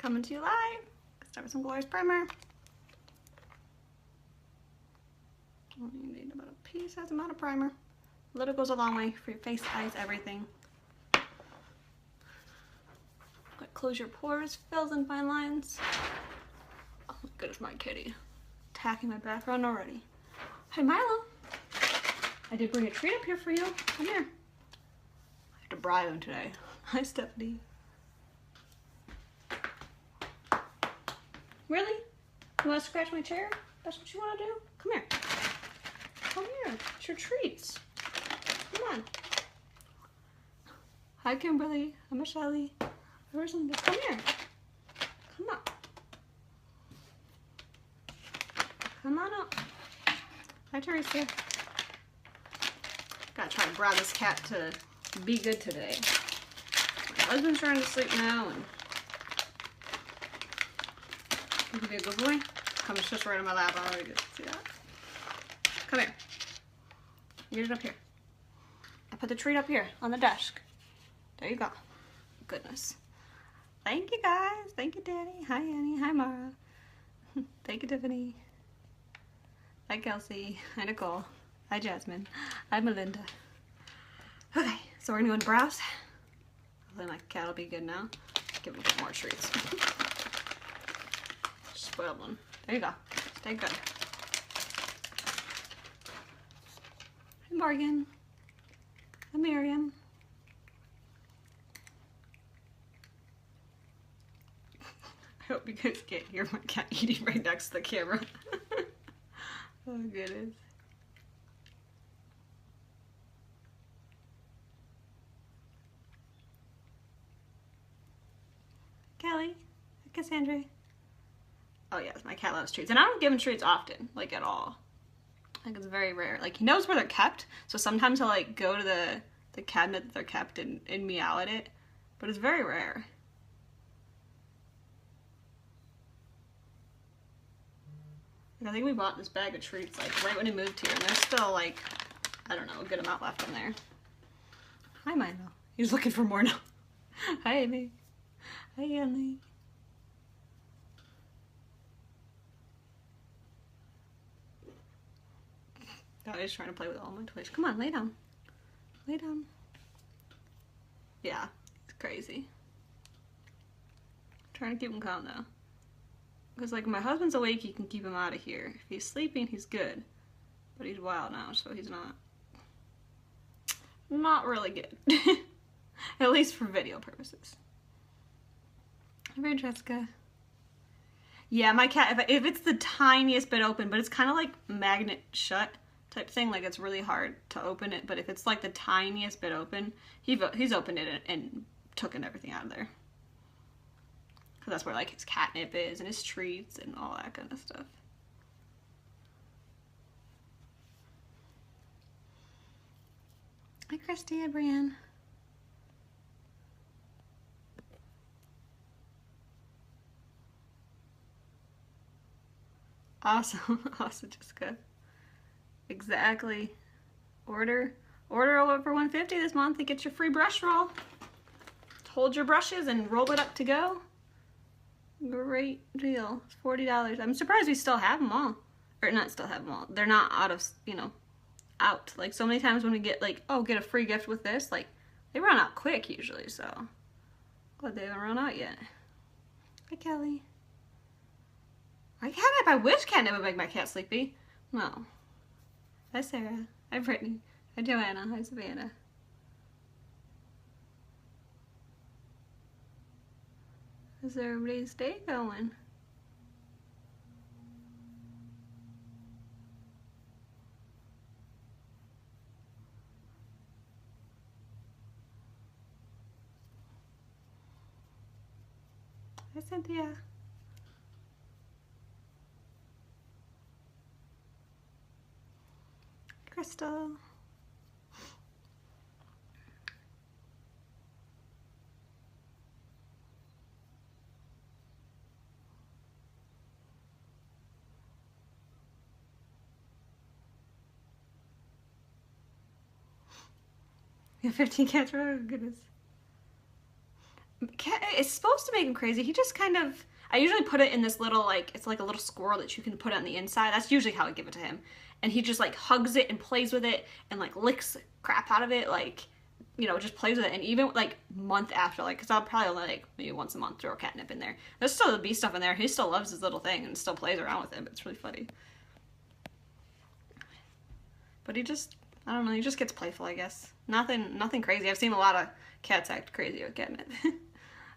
Coming to you live. Start with some Glorious Primer. You need about a piece-sized amount of primer. A little goes a long way for your face, eyes, everything. Close your pores, fills and fine lines. Oh my goodness, my kitty. Attacking my background already. Hi, Milo. I did bring a treat up here for you. Come here. I have to bribe him today. Hi, Stephanie. Really? You want to scratch my chair? That's what you want to do? Come here. Come here. It's your treats. Come on. Hi, Kimberly. Hi, Michelle. Where's Linda? Come here. Come on. Come on up. Hi, Teresa. Gotta try to bribe this cat to be good today. My husband's trying to sleep now, and you can be a good boy. Come just right on my lap. I already get to see that. Come here. Get it up here. I put the treat up here on the desk. There you go. Goodness. Thank you guys. Thank you, Daddy. Hi, Annie. Hi, Mara. Thank you, Tiffany. Hi, Kelsey. Hi, Nicole. Hi, Jasmine. Hi, Melinda. Okay, so we're gonna go and browse. Hopefully my cat will be good now. Give him a bit more treats. Spoiled one. There you go. Stay good. Hi, Morgan. Hi, Miriam. I hope you guys can't hear my cat eating right next to the camera. Oh, goodness. Kelly. Cassandra. Oh, yes, my cat loves treats. And I don't give him treats often, like at all. Like, it's very rare. Like, he knows where they're kept, so sometimes he'll, like, go to the cabinet that they're kept and meow at it. But it's very rare. I think we bought this bag of treats like right when he moved here, and there's still like, I don't know, a good amount left in there. Hi, Milo. He's looking for more now. Hi, Amy. Hi, Emily. God, he's trying to play with all my toys. Come on, lay down. Lay down. Yeah, it's crazy. I'm trying to keep him calm though. Because, like, my husband's awake, he can keep him out of here. If he's sleeping, he's good. But he's wild now, so he's not really good. At least for video purposes. Hi, Jessica. Yeah, my cat, if it's the tiniest bit open, but it's kind of like magnet shut type thing, like it's really hard to open it, but if it's like the tiniest bit open, he's opened it and taken everything out of there. That's where like his catnip is and his treats and all that kind of stuff. Hi, Christy. Hi, Brianne. Awesome. Awesome, Jessica. Exactly. Order over for $150 this month and get your free brush roll. Hold your brushes and roll it up to go. Great deal. It's $40. I'm surprised we still have them all. Or not still have them all. They're not out of, you know, out. Like so many times when we get like, oh, get a free gift with this, like they run out quick usually, so glad they haven't run out yet. Hi, Kelly. My catnip, I wish catnip would make my cat sleepy. No. Hi, Sarah. Hi, Brittany. Hi, Joanna. Hi, Savannah. How's everybody's day going? Hi, Cynthia. Crystal. You have 15 cats? Oh, goodness. It's supposed to make him crazy. He just kind of, I usually put it in this little, like, it's like a little squirrel that you can put on the inside. That's usually how I give it to him. And he just like hugs it and plays with it and like licks the crap out of it, like, you know, just plays with it. And even like month after, like, because I'll probably only like maybe once a month throw a catnip in there. There's still the bee stuff in there. He still loves his little thing and still plays around with it, but it's really funny. But he just, I don't know, he just gets playful, I guess. Nothing crazy. I've seen a lot of cats act crazy with catnip.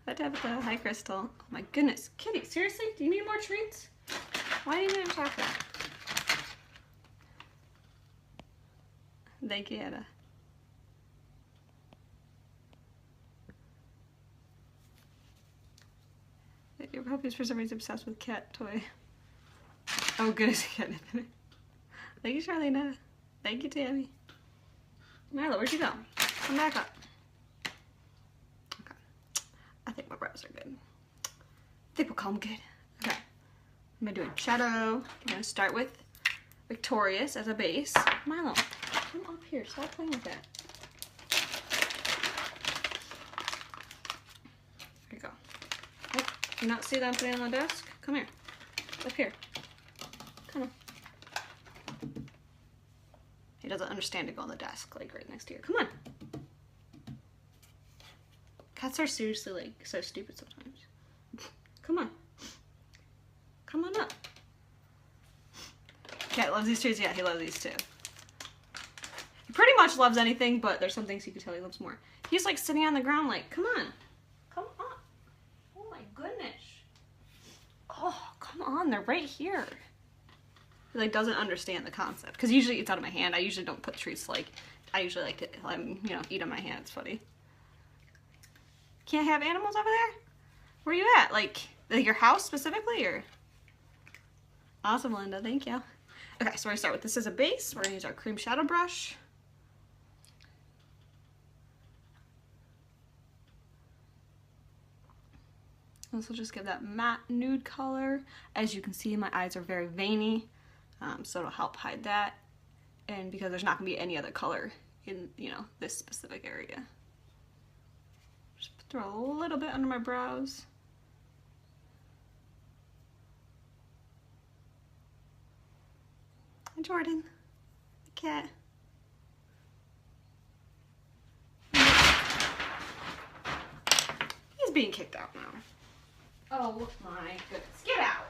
I'd have the high crystal. Oh my goodness. Kitty, seriously? Do you need more treats? Why do you need chocolate? Thank you, Anna. Your puppy's for some reason obsessed with cat toy. Oh goodness, catnip. Thank you, Charlene. Thank you, Tammy. Milo, where'd you go? Come back up. Okay. I think my brows are good. I think we'll call them good. Okay. I'm gonna do a shadow. I'm gonna start with Victorious as a base. Milo, come up here. Stop playing with that. There you go. Oh, do you not see that I'm putting it on the desk? Come here. Up here. Come on. He doesn't understand to go on the desk, like right next to you. Come on. Cats are seriously like so stupid sometimes. Come on. Come on up. Cat loves these trees. Yeah, he loves these too. He pretty much loves anything, but there's some things you can tell he loves more. He's like sitting on the ground like, come on. Come on. Oh my goodness. Oh, come on. They're right here. He like doesn't understand the concept because usually it's out of my hand. I usually don't put treats like, I usually like to you know, eat on my hand. It's funny. Can't have animals over there? Where you at? Like your house specifically, or? Awesome, Linda. Thank you. Okay, so we're gonna start with this as a base. We're gonna use our cream shadow brush. This will just give that matte nude color. As you can see, my eyes are very veiny. So it'll help hide that, and because there's not gonna be any other color in, you know, this specific area. Just throw a little bit under my brows. Hi, Jordan, the cat. He's being kicked out now. Oh my goodness, get out.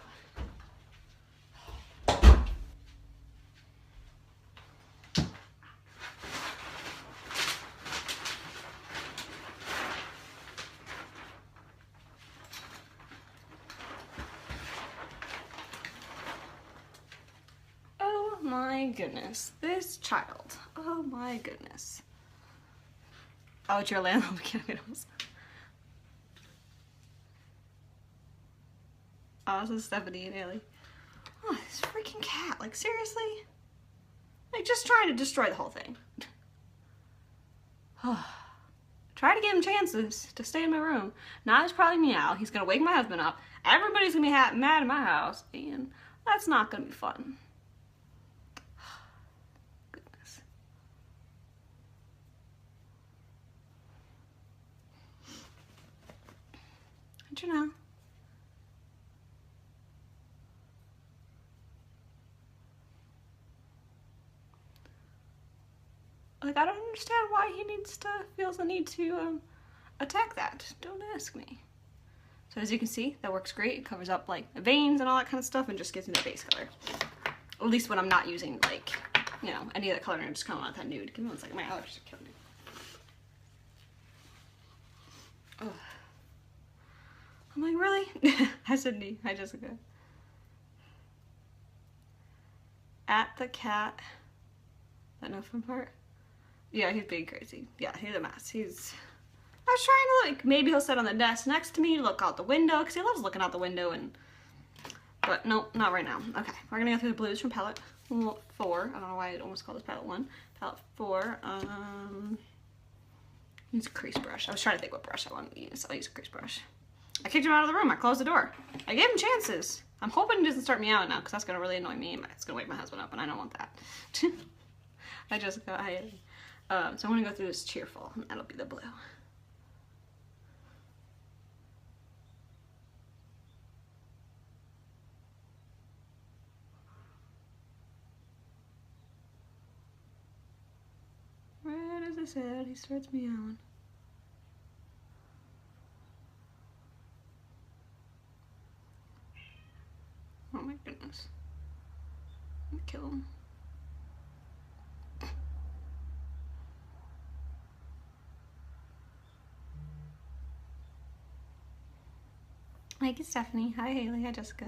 My goodness, this child. Oh my goodness. Oh, it's your landlord animals. Oh, this is Stephanie and Ellie. Oh, this freaking cat. Like, seriously? Like, just trying to destroy the whole thing. Oh. Try to give him chances to stay in my room. Now he's probably meow. He's gonna wake my husband up. Everybody's gonna be mad in my house, and that's not gonna be fun. You know. Like, I don't understand why he feels the need to attack that. Don't ask me. So as you can see, that works great. It covers up like the veins and all that kind of stuff and just gives me that base color. At least when I'm not using like, you know, any other color and I just kind of want that nude. Give me 1 second, my allergies are killing me. Oh. I'm like, really? Hi, Sydney. Hi, Jessica. At the cat. That no fun part? Yeah, he's being crazy. Yeah, he's a mess. I was trying to, like, maybe he'll sit on the desk next to me, look out the window, because he loves looking out the window, but nope, not right now. Okay, we're gonna go through the blues from palette 4. I don't know why I almost called this palette 1. Palette 4, use a crease brush. I was trying to think what brush I wanted to use. I'll use a crease brush. I kicked him out of the room. I closed the door. I gave him chances. I'm hoping he doesn't start meowing now, because that's gonna really annoy me, and it's gonna wake my husband up, and I don't want that. Hi, Jessica. Hi. So I'm gonna go through this cheerful, and that'll be the blue. so sad. He starts meowing. Oh my goodness. I'm gonna kill him. Hi, Stephanie. Hi, Haley. Hi, Jessica.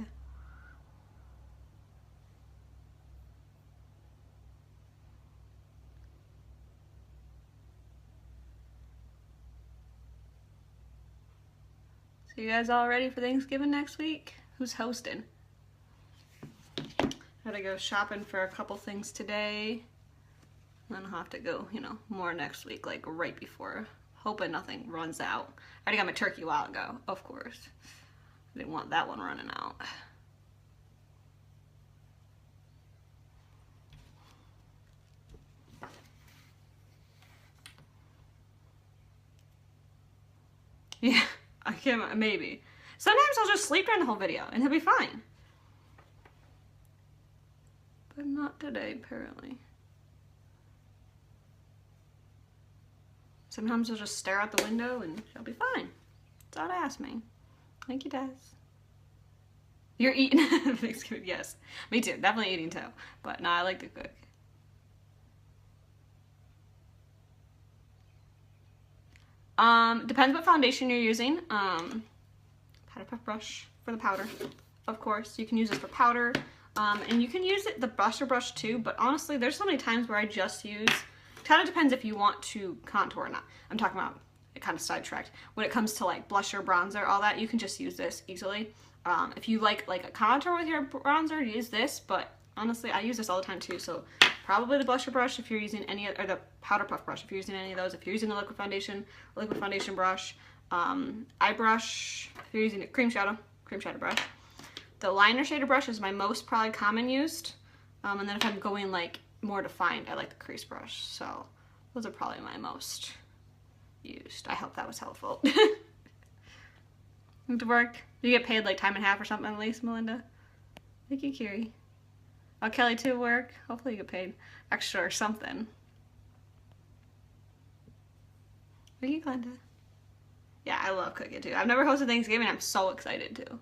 So you guys all ready for Thanksgiving next week? Who's hosting? Gotta go shopping for a couple things today. Then I'll have to go, you know, more next week, like right before. Hoping nothing runs out. I already got my turkey a while ago, of course. I didn't want that one running out. Yeah, I can, maybe. Sometimes I'll just sleep during the whole video and he'll be fine. But not today, apparently. Sometimes I'll just stare out the window and she'll be fine. That's all to ask me. Thank you, Des. You're eating Thanksgiving, yes. Me too, definitely eating too. But no, I like to cook. Depends what foundation you're using. Powder puff brush for the powder, of course. You can use this for powder. And you can use the blusher brush too, but honestly, there's so many times where I just use, kind of depends if you want to contour or not. I'm talking about, it kind of sidetracked. When it comes to like blusher, bronzer, all that, you can just use this easily. If you like a contour with your bronzer, use this, but honestly, I use this all the time too, so probably the blusher brush if you're using any, or the powder puff brush if you're using any of those. If you're using a liquid foundation brush, eye brush, if you're using a cream shadow brush. The liner shader brush is my most probably common used, and then if I'm going like more defined, I like the crease brush. So those are probably my most used. I hope that was helpful. Went to work. You get paid like time and a half or something at least, Melinda? Thank you, Kiri. Oh, Kelly too, work. Hopefully you get paid extra or something. Thank you, Glenda. Yeah, I love cooking too. I've never hosted Thanksgiving. I'm so excited to.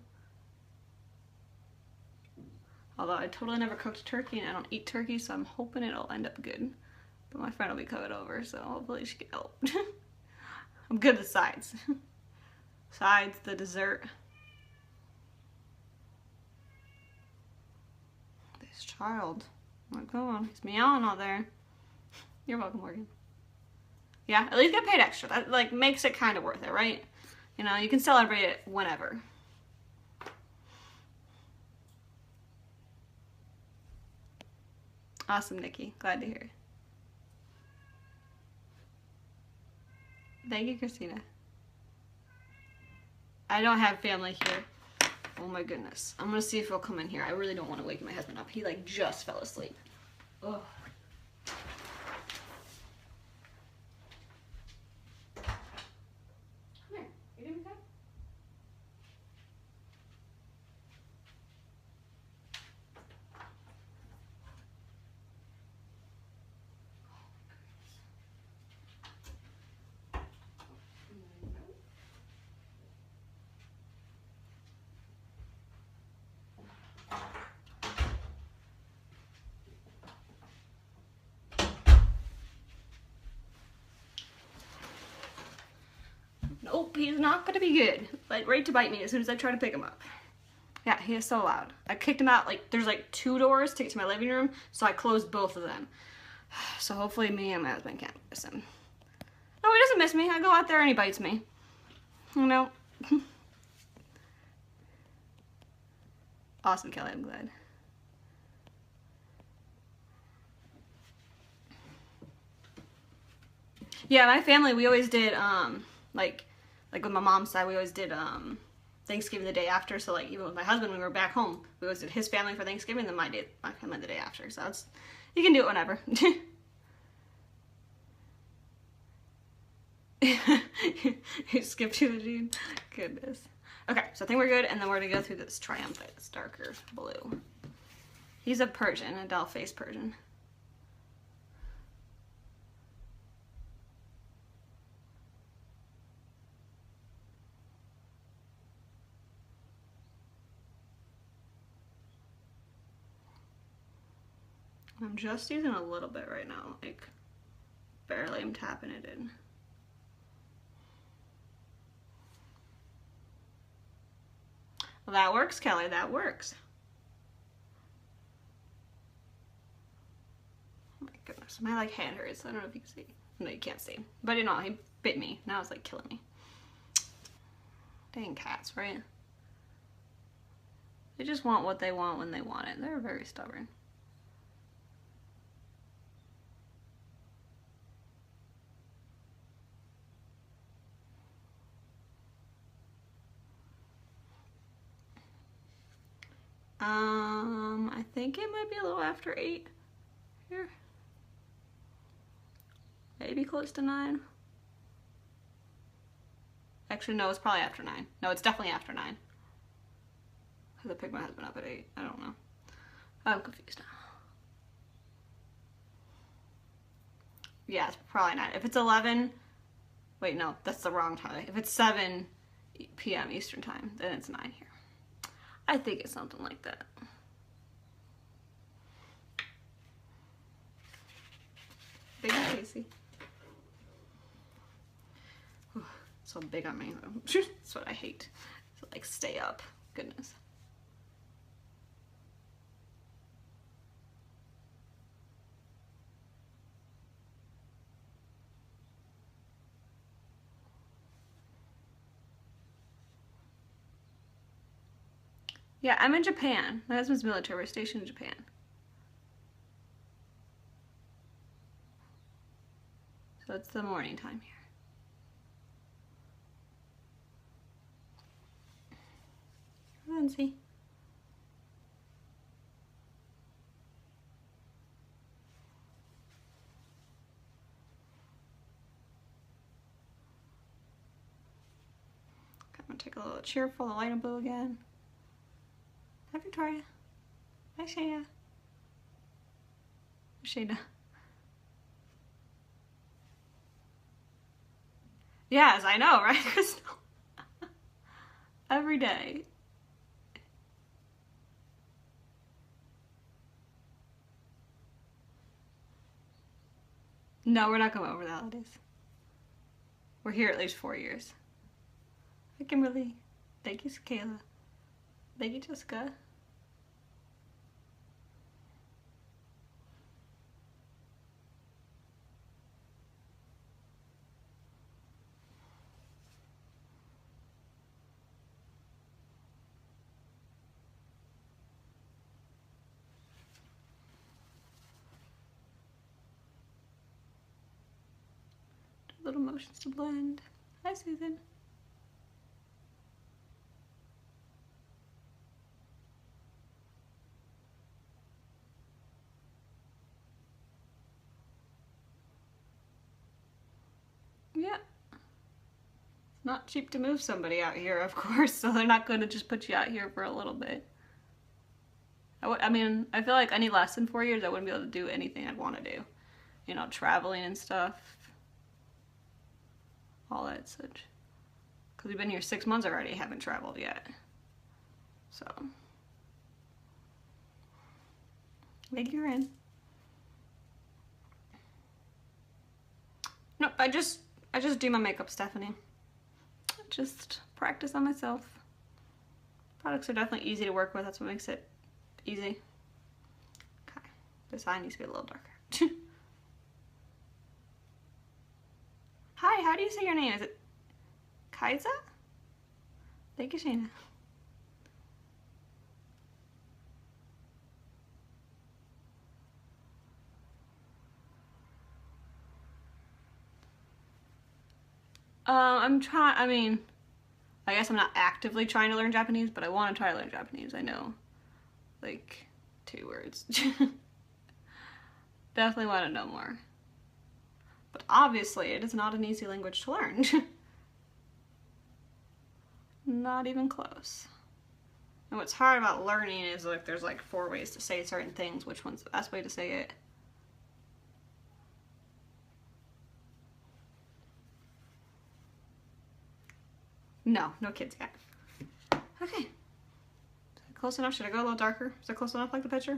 Although I totally never cooked turkey and I don't eat turkey, so I'm hoping it'll end up good. But my friend will be coming over, so hopefully she can help. I'm good at the sides. Sides, the dessert. This child. Oh my god, he's meowing out there. You're welcome, Morgan. Yeah, at least get paid extra. That like makes it kind of worth it, right? You know, you can celebrate it whenever. Awesome, Nikki. Glad to hear. Thank you, Christina. I don't have family here. Oh my goodness. I'm gonna see if he'll come in here. I really don't want to wake my husband up. He like just fell asleep. Ugh. Come here. You doing okay? Nope, he's not gonna be good. Like, ready to bite me as soon as I try to pick him up. Yeah, he is so loud. I kicked him out, like, there's like 2 doors to get to my living room, so I closed both of them. So hopefully me and my husband can't miss him. No, he doesn't miss me. I go out there and he bites me. You know? Awesome, Kelly, I'm glad. Yeah, my family, we always did, like with my mom's side, we always did Thanksgiving the day after. So like even with my husband, when we were back home, we always did his family for Thanksgiving, then my family the day after. So it's, you can do it whenever. You skipped to the gene. Goodness. Okay, so I think we're good, and then we're gonna go through this Triumphant, this darker blue. He's a Persian, a doll face Persian. I'm just using a little bit right now, like barely I'm tapping it in. Well, that works, Kelly, that works. Oh my goodness, my like hand hurts. I don't know if you can see. No, you can't see. But you know, he bit me. Now it's like killing me. Dang cats, right? They just want what they want when they want it. They're very stubborn. I think it might be a little after 8 here. Maybe close to 9. Actually, no, it's probably after 9. No, it's definitely after 9. Because I picked my husband up at 8. I don't know. I'm confused now. Yeah, it's probably 9. If it's 11, wait, no, that's the wrong time. If it's 7 p.m. Eastern time, then it's 9 here. I think it's something like that. Big Casey. Whew, so big on me. That's what I hate. So like stay up. Goodness. Yeah, I'm in Japan. My husband's military. We're stationed in Japan. So it's the morning time here. Lindsay. I'm gonna take a little cheerful, the light and blue again. Hi, Victoria. Hi, Shayna. Shayna. Yes, I know, right? Every day. No, we're not coming over the holidays. We're here at least 4 years. Hi, Kimberly. Thank you, Kayla. Thank you, Jessica. Little motions to blend. Hi, Susan. Yeah. It's not cheap to move somebody out here, of course, so they're not going to just put you out here for a little bit. I mean, I feel like any less than 4 years, I wouldn't be able to do anything I'd want to do. You know, traveling and stuff. All that such. Because we've been here 6 months already, haven't traveled yet. So. Make you're in. Nope, I just do my makeup, Stephanie. Just practice on myself. Products are definitely easy to work with. That's what makes it easy. Okay, this eye needs to be a little darker. Hi, how do you say your name? Is it Kaisa? Thank you, Shayna. I mean, I guess I'm not actively trying to learn Japanese, but I want to try to learn Japanese. I know, like, 2 words. Definitely want to know more. But obviously, it is not an easy language to learn. Not even close. And what's hard about learning is, like, there's like 4 ways to say certain things. Which one's the best way to say it? No, no kids yet. Okay. Close enough? Should I go a little darker? Is that close enough like the picture?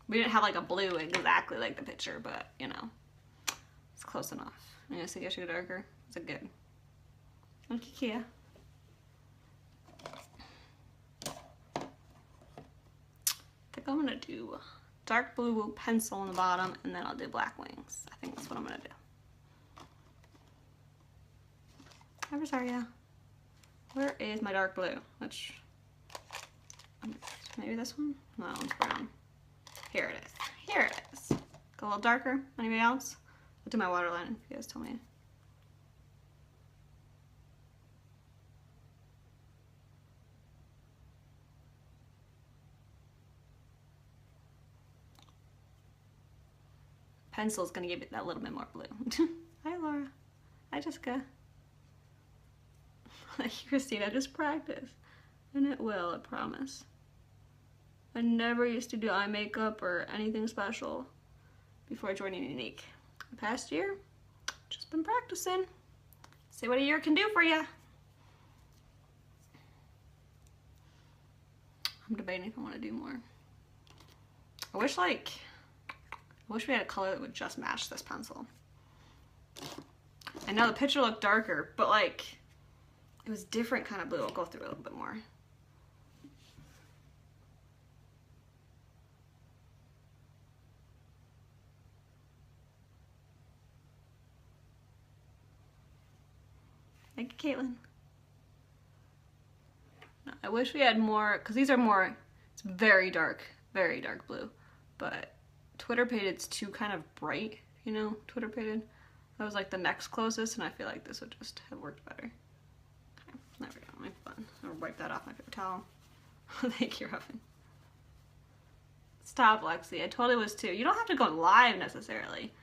We didn't have like a blue exactly like the picture, but you know, it's close enough. I guess I should go darker. Is it good? Okay, Kia. I think I'm gonna do dark blue pencil on the bottom, and then I'll do black wings. I think that's what I'm gonna do. Hi, Rosaria. Where is my dark blue? Which, maybe this one? No, it's brown. Here it is. Here it is. Go a little darker. Anybody else? I'll do my waterline if you guys tell me. Pencil's gonna give it that little bit more blue. Hi, Laura. Hi, Jessica. Christina, just practice. And it will, I promise. I never used to do eye makeup or anything special before joining Unique. The past year, just been practicing. See what a year can do for you. I'm debating if I want to do more. I wish we had a color that would just match this pencil. I know the picture looked darker, but like, it was different kind of blue. I'll go through a little bit more. Thank you, Caitlin. No, I wish we had more, because these are more, it's very dark blue, but Twitter painted it's too kind of bright, you know, Twitter painted. That was like the next closest, and I feel like this would just have worked better. Okay, there we go, my fun. I'll wipe that off my paper towel. Thank you, Robin. Stop, Lexi. I totally was too. You don't have to go live necessarily.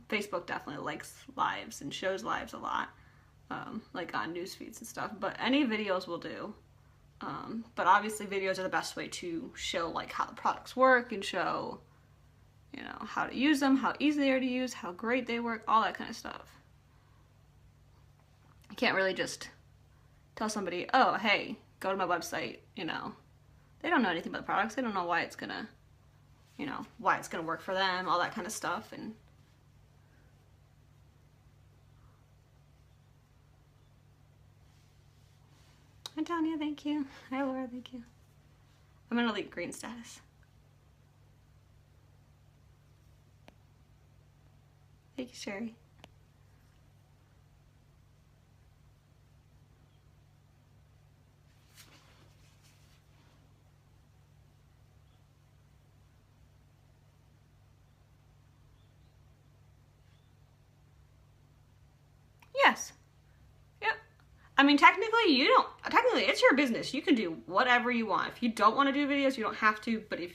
Facebook definitely likes lives and shows lives a lot, like on news feeds and stuff, but any videos will do. But obviously videos are the best way to show like how the products work and show, you know, how to use them, how easy they are to use, how great they work, all that kind of stuff. You can't really just tell somebody, oh, hey, go to my website, you know. They don't know anything about the products. They don't know why it's gonna, you know, why it's gonna work for them, all that kind of stuff. And hi, Tanya, thank you. Hi, Laura, thank you. I'm gonna leave green status. Thank you, Sherry. Yes. Yep. I mean, technically it's your business. You can do whatever you want. If you don't want to do videos, you don't have to, but if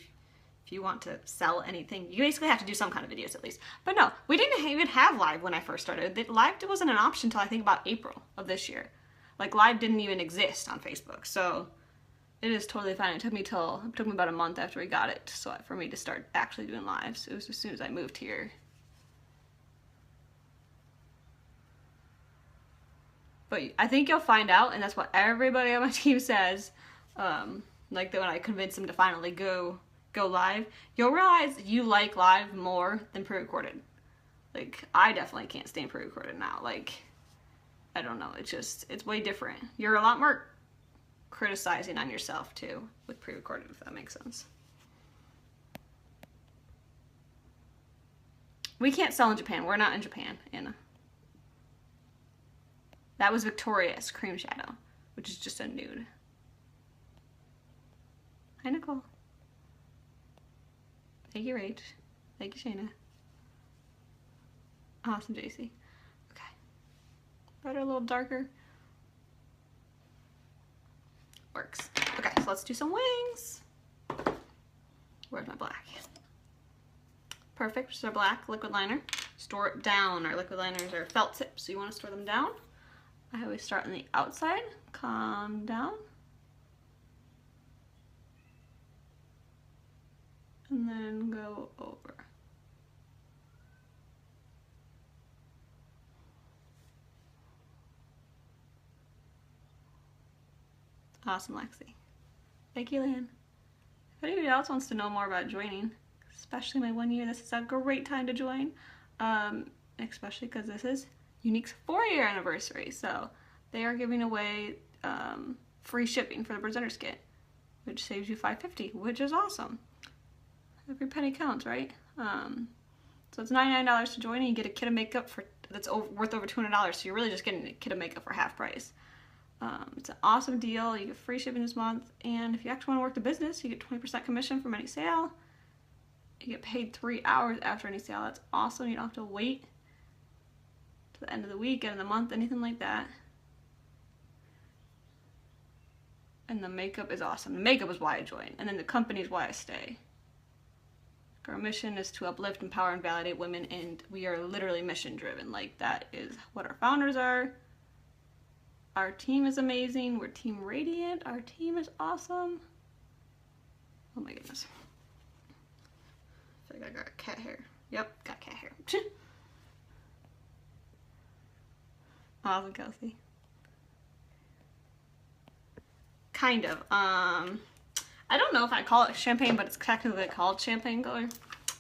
you want to sell anything, you basically have to do some kind of videos at least. But no, we didn't even have live when I first started. Live wasn't an option until I think about April of this year. Like, live didn't even exist on Facebook, so it is totally fine. It took me about a month after we got it for me to start actually doing lives. It was as soon as I moved here. But I think you'll find out, and that's what everybody on my team says, like when I convince them to finally go live, you'll realize you like live more than pre-recorded. Like, I definitely can't stand pre-recorded now. Like, I don't know, it's way different. You're a lot more criticizing on yourself too with pre-recorded, if that makes sense. We can't sell in Japan. We're not in Japan, Anna. That was Victoria's Cream Shadow, which is just a nude. Hi, Nicole. Thank you, Rach. Thank you, Shayna. Awesome, JC. Okay. Better, a little darker. Works. Okay, so let's do some wings. Where's my black? Perfect, just our black liquid liner. Store it down. Our liquid liners are felt tips, so you want to store them down. I always start on the outside, come down, and then go over. Awesome, Lexi. Thank you, Lan. If anybody else wants to know more about joining, especially my 1 year, this is a great time to join. Especially because this is Unique's 4-year anniversary. So they are giving away free shipping for the Presenter's Kit, which saves you $5.50, which is awesome. Every penny counts, right? So it's $99 to join, and you get a kit of makeup that's worth over $200. So you're really just getting a kit of makeup for half price. It's an awesome deal. You get free shipping this month, and if you actually want to work the business, you get 20% commission from any sale. You get paid 3 hours after any sale. That's awesome. You don't have to wait to the end of the week, end of the month, anything like that. And the makeup is awesome. The makeup is why I join, and then the company is why I stay. Our mission is to uplift, empower, and validate women, and we are literally mission driven. Like, that is what our founders are. Our team is amazing. We're Team Radiant. Our team is awesome. Oh my goodness. I think I got cat hair. Yep, got cat hair. Awesome, Kelsey. Kind of. I don't know if I call it champagne, but it's technically called champagne color.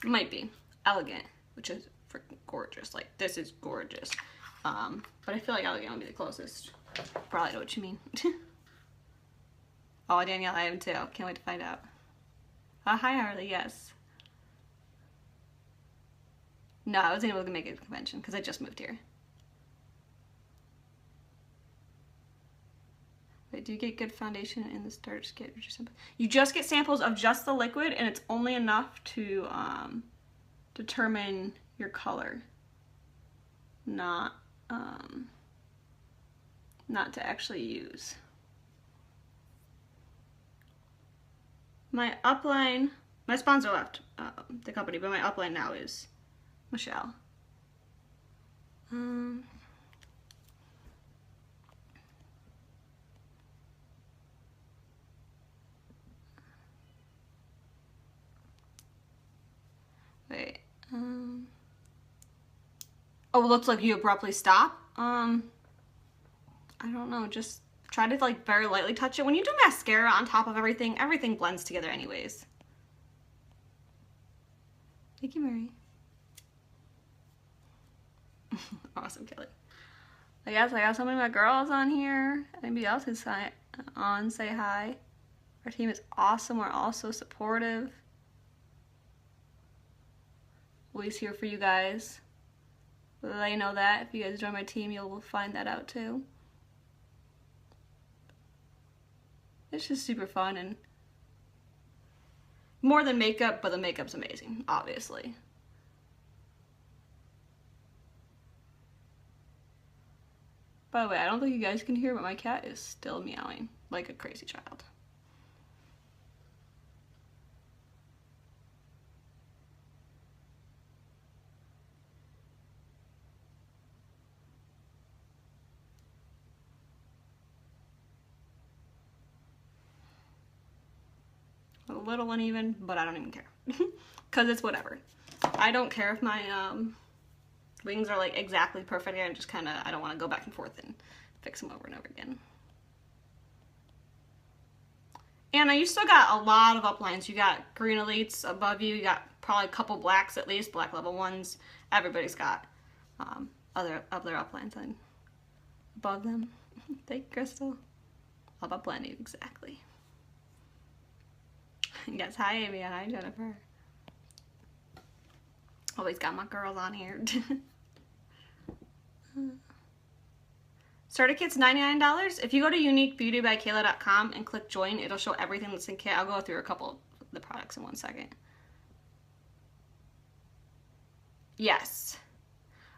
It might be. Elegant, which is freaking gorgeous. Like, this is gorgeous. But I feel like elegant would be the closest. Probably know what you mean. Oh, Danielle, I am too. Can't wait to find out. Hi, Harley, yes. No, I wasn't able to make it to the convention because I just moved here. Wait, do you get good foundation in the starter kit? You just get samples of just the liquid, and it's only enough to determine your color. Not to actually use. My upline, my sponsor left the company, but my upline now is Michelle. Wait. Oh, it looks like you abruptly stop. I don't know. Just try to like very lightly touch it. When you do mascara on top of everything, everything blends together anyways. Thank you, Mary. Awesome, Kelly. I guess I got some of my girls on here. Anybody else who's on, say hi. Our team is awesome. We're all so supportive. Always here for you guys. Let you know that. If you guys join my team, you'll find that out too. It's just super fun and more than makeup, but the makeup's amazing, obviously. By the way, I don't think you guys can hear, but my cat is still meowing like a crazy child. A little uneven, but I don't even care. Because it's whatever. I don't care if my wings are like exactly perfect. I just kind of, I don't want to go back and forth and fix them over and over again. And you still got a lot of uplines. You got green elites above you. You got probably a couple blacks at least, black level ones. Everybody's got other uplines on above them. Thank you, Crystal. All about blending, exactly. Yes, hi Amy, hi Jennifer. Always got my girls on here. Starter kit's $99. If you go to uniquebeautybykayla.com and click join, it'll show everything that's in kit. I'll go through a couple of the products in 1 second. Yes.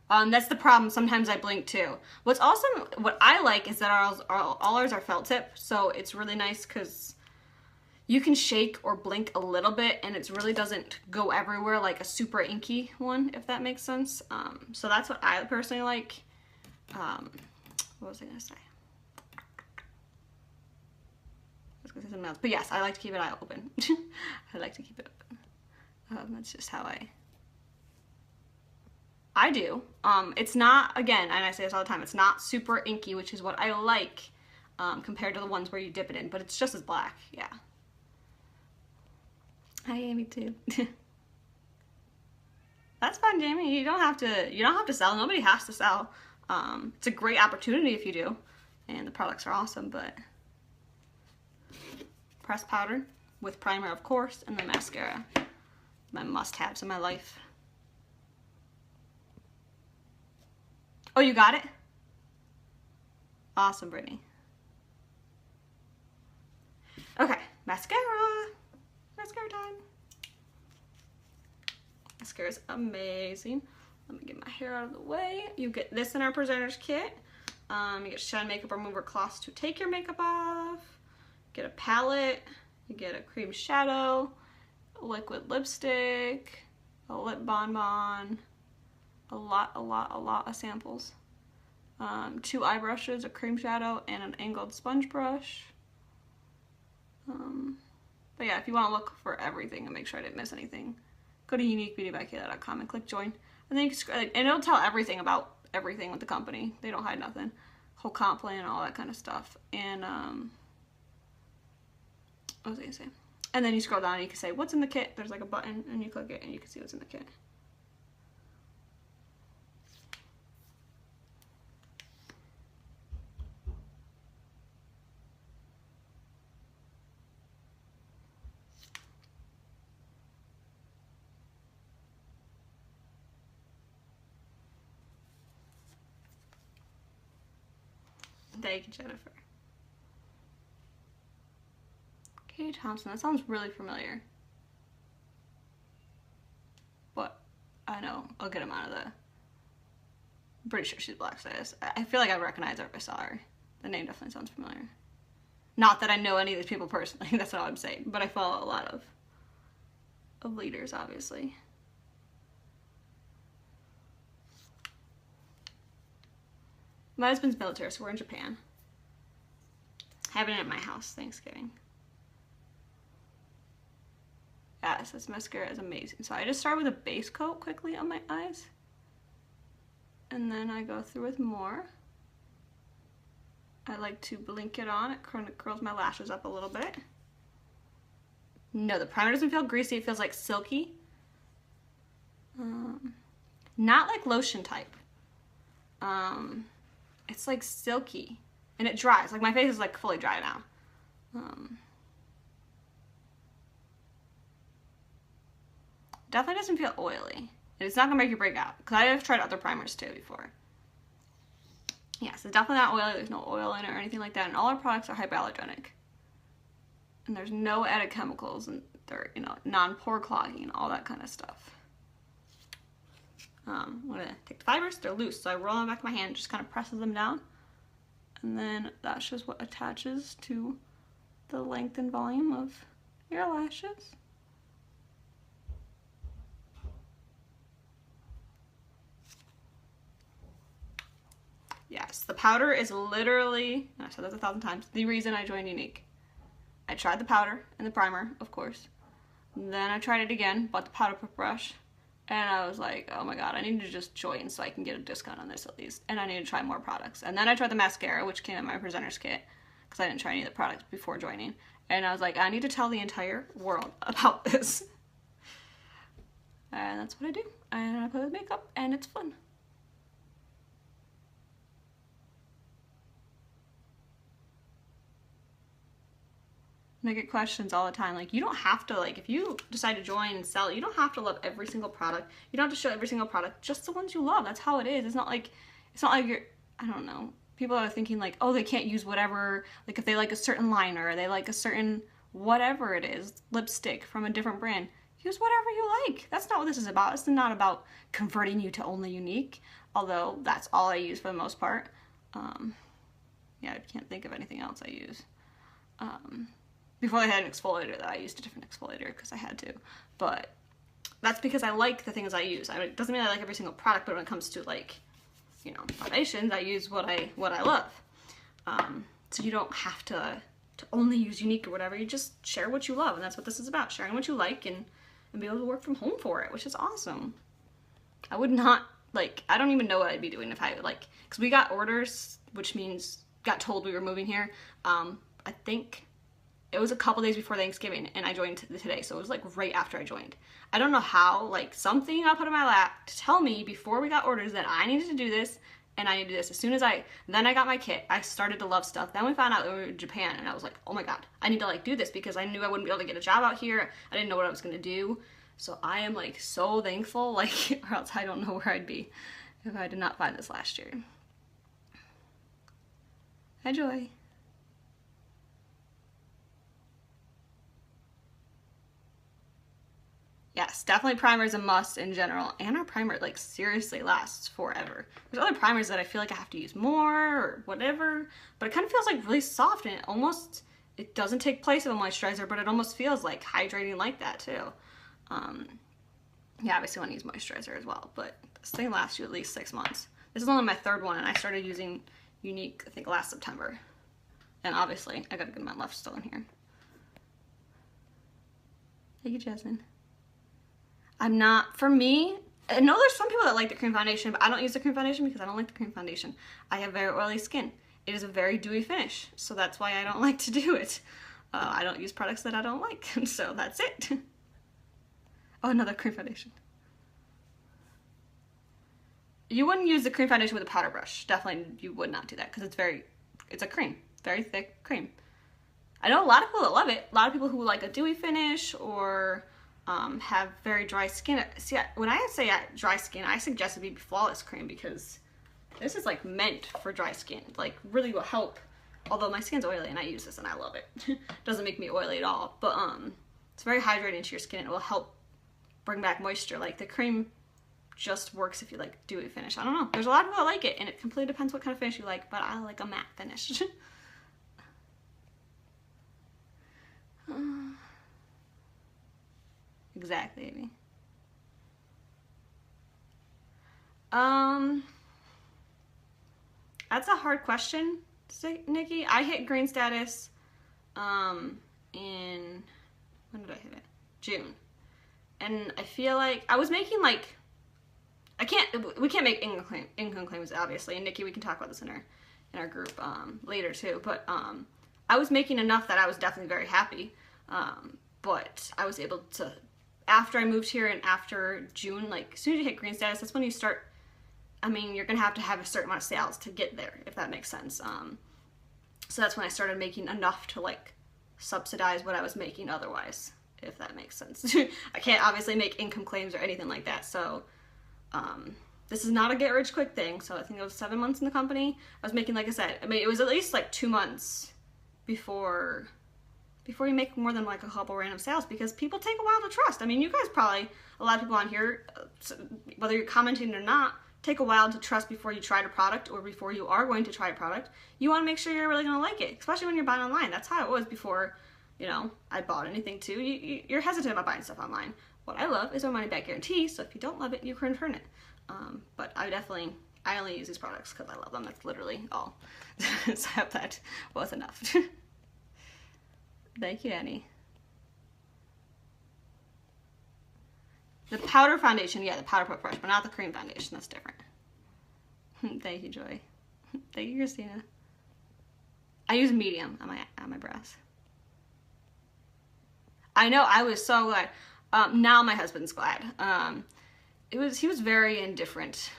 That's the problem. Sometimes I blink too. What's awesome, what I like is that all ours are felt tip, so it's really nice because you can shake or blink a little bit and it really doesn't go everywhere like a super inky one, if that makes sense. So that's what I personally like. What was I gonna say? I was gonna say something else, but yes, I like to keep it open. I like to keep it open. That's just how I do. It's not, again, and I say this all the time, it's not super inky, which is what I like, compared to the ones where you dip it in, but it's just as black, yeah. Hi, Amy too. That's fun, Jamie. You don't have to sell. Nobody has to sell. It's a great opportunity if you do, and the products are awesome. But pressed powder with primer, of course, and the mascara, my must-haves in my life. Oh, you got it? Awesome, Brittany. Okay, mascara. Mascara time. Mascara is amazing. Let me get my hair out of the way. You get this in our presenter's kit. You get Shine Makeup Remover cloths to take your makeup off. Get a palette. You get a cream shadow, a liquid lipstick, a lip bonbon, a lot of samples. 2 eye brushes, a cream shadow, and an angled sponge brush. But yeah, if you want to look for everything and make sure I didn't miss anything, go to uniquebeautybyKayla.com and click join. And then you can, and it'll tell everything about everything with the company. They don't hide nothing. Whole comp plan and all that kind of stuff. And what was I gonna say? And then you scroll down and you can say what's in the kit. There's like a button and you click it and you can see what's in the kit. Thank you, Jennifer. Kay Thompson, that sounds really familiar. But I know a good amount of the... I'm pretty sure she's Black Status. I feel like I recognize her if I saw her. The name definitely sounds familiar. Not that I know any of these people personally, that's not what I'm saying. But I follow a lot of leaders, obviously. My husband's military, so we're in Japan. Having it at my house, Thanksgiving. Yes, this mascara is amazing. So I just start with a base coat quickly on my eyes. And then I go through with more. I like to blink it on. It kind of curls my lashes up a little bit. No, the primer doesn't feel greasy. It feels like silky. Not like lotion type. It's like silky. And it dries. Like my face is like fully dry now. Definitely doesn't feel oily. And it's not gonna make you break out. Because I have tried other primers too before. Yes, it's definitely not oily. There's no oil in it or anything like that. And all our products are hypoallergenic. And there's no added chemicals. And they're, you know, non-pore clogging and all that kind of stuff. I'm gonna take the fibers. They're loose. So I roll them back of my hand. Just kind of presses them down. And then that's just what attaches to the length and volume of your lashes. Yes, the powder is literally, and I've said this 1,000 times, the reason I joined Unique. I tried the powder and the primer, of course. Then I tried it again, bought the powder puff brush, and I was like, oh my god, I need to just join so I can get a discount on this at least. And I need to try more products. And then I tried the mascara, which came in my presenter's kit, because I didn't try any of the products before joining. And I was like, I need to tell the entire world about this. And that's what I do. And I play with makeup, and it's fun. And I get questions all the time, like, you don't have to, like, if you decide to join and sell, you don't have to love every single product. You don't have to show every single product, just the ones you love. That's how it is. It's not like you're, I don't know, people are thinking like, oh, they can't use whatever, like if they like a certain liner, or they like a certain, whatever it is, lipstick from a different brand, use whatever you like. That's not what this is about. It's not about converting you to only Unique, although that's all I use for the most part. Yeah, I can't think of anything else I use. Before I had an exfoliator that I used a different exfoliator because I had to, but that's because I like the things I use. It doesn't mean I like every single product, but when it comes to, like, you know, foundations, I use what I love. So you don't have to only use Unique or whatever. You just share what you love, and that's what this is about, sharing what you like and be able to work from home for it, which is awesome. I would not, like, I don't even know what I'd be doing if I, like, because we got orders, which means got told we were moving here, I think it was a couple days before Thanksgiving, and I joined today, so it was like right after I joined. I don't know how, like something got put in my lap to tell me before we got orders that I needed to do this, and I need to do this. As soon as then I got my kit, I started to love stuff. Then we found out that we were in Japan, and I was like, oh my god, I need to like do this, because I knew I wouldn't be able to get a job out here. I didn't know what I was gonna do. So I am like so thankful, like, or else I don't know where I'd be if I did not find this last year. Hi, Joy. Yes, definitely primer is a must in general, and our primer like seriously lasts forever. There's other primers that I feel like I have to use more or whatever, but it kind of feels like really soft, and it doesn't take place of a moisturizer, but it almost feels like hydrating like that too. Yeah, obviously want to use moisturizer as well, but this thing lasts you at least 6 months. This is only my third one, and I started using Unique, I think, last September. And obviously, I got a good amount left still in here. Thank you, Jasmine. For me, I know there's some people that like the cream foundation, but I don't use the cream foundation because I don't like the cream foundation. I have very oily skin. It is a very dewy finish, so that's why I don't like to do it. I don't use products that I don't like, so that's it. Oh, another cream foundation. You wouldn't use the cream foundation with a powder brush. Definitely you would not do that, because it's a cream, very thick cream. I know a lot of people that love it. A lot of people who like a dewy finish or have very dry skin. See, when I say dry skin, I suggest it be Flawless cream, because this is like meant for dry skin. Like really will help. Although my skin's oily and I use this and I love it. Doesn't make me oily at all, but it's very hydrating to your skin. It will help bring back moisture. Like the cream just works if you like dewy finish. I don't know. There's a lot of people that like it, and it completely depends what kind of finish you like, but I like a matte finish. Exactly, Amy. That's a hard question, Nikki. I hit green status when did I hit it? June. And I feel like I was making like, we can't make income claims obviously, and Nikki, we can talk about this in our group later too, but I was making enough that I was definitely very happy, but I was able to, after I moved here and after June, like as soon as you hit green status, that's when you start, I mean, you're gonna have to have a certain amount of sales to get there, if that makes sense. So that's when I started making enough to like subsidize what I was making otherwise, if that makes sense. I can't obviously make income claims or anything like that, so this is not a get rich quick thing. So I think it was 7 months in the company. I was making, like I said, I mean, it was at least like 2 months before you make more than like a couple random sales, because people take a while to trust. I mean, you guys probably, a lot of people on here, whether you're commenting or not, take a while to trust before you try a product or before you are going to try a product. You want to make sure you're really going to like it, especially when you're buying online. That's how it was before, you know, I bought anything too. You're hesitant about buying stuff online. What I love is our money back guarantee, so if you don't love it, you can return it. But I only use these products because I love them. That's literally all. So I hope that was enough. Thank you, Annie. The powder foundation, yeah, the powder put fresh, but not the cream foundation. That's different. Thank you, Joy. Thank you, Christina. I use medium on my brows. I know, I was so glad. Now my husband's glad. He was very indifferent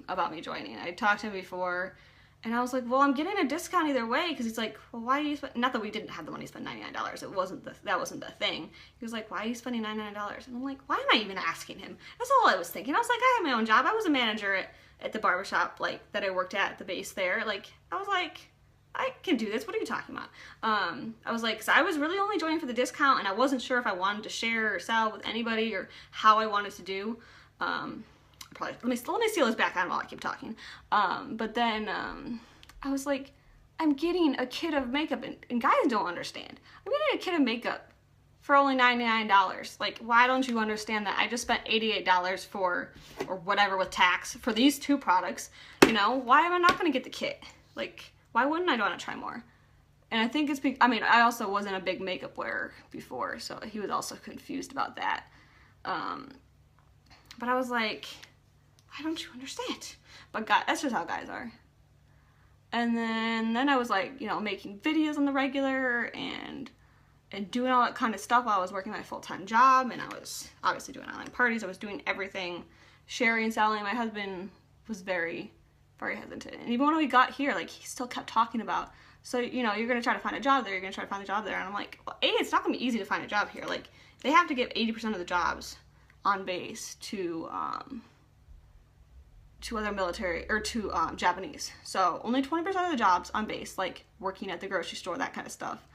about me joining. I talked to him before, and I was like, well, I'm getting a discount either way, because he's like, well, why are you spending, not that we didn't have the money to spend $99, that wasn't the thing. He was like, why are you spending $99? And I'm like, why am I even asking him? That's all I was thinking. I was like, I have my own job. I was a manager at the barbershop, like, that I worked at the base there. Like, I was like, I can do this. What are you talking about? I was like, because I was really only joining for the discount, and I wasn't sure if I wanted to share or sell with anybody or how I wanted to do. Probably let me seal this back on while I keep talking. But then I was like, I'm getting a kit of makeup, and guys don't understand. I'm getting a kit of makeup for only $99. Like, why don't you understand that I just spent $88 for, or whatever with tax, for these 2 products? You know, why am I not going to get the kit? Like, why wouldn't I want to try more? And I think it's, I mean, I also wasn't a big makeup wearer before, so he was also confused about that. But I was like, why don't you understand? But God, that's just how guys are. And then I was like, you know, making videos on the regular, and and doing all that kind of stuff while I was working my full-time job, and I was obviously doing online parties. I was doing everything, sharing and selling. My husband was very, very hesitant. And even when we got here, like, he still kept talking about, so, you know, you're going to try to find a job there, you're going to try to find a job there. And I'm like, well, A, it's not going to be easy to find a job here. Like, they have to give 80% of the jobs on base to other military, or to Japanese. So only 20% of the jobs on base, like working at the grocery store, that kind of stuff.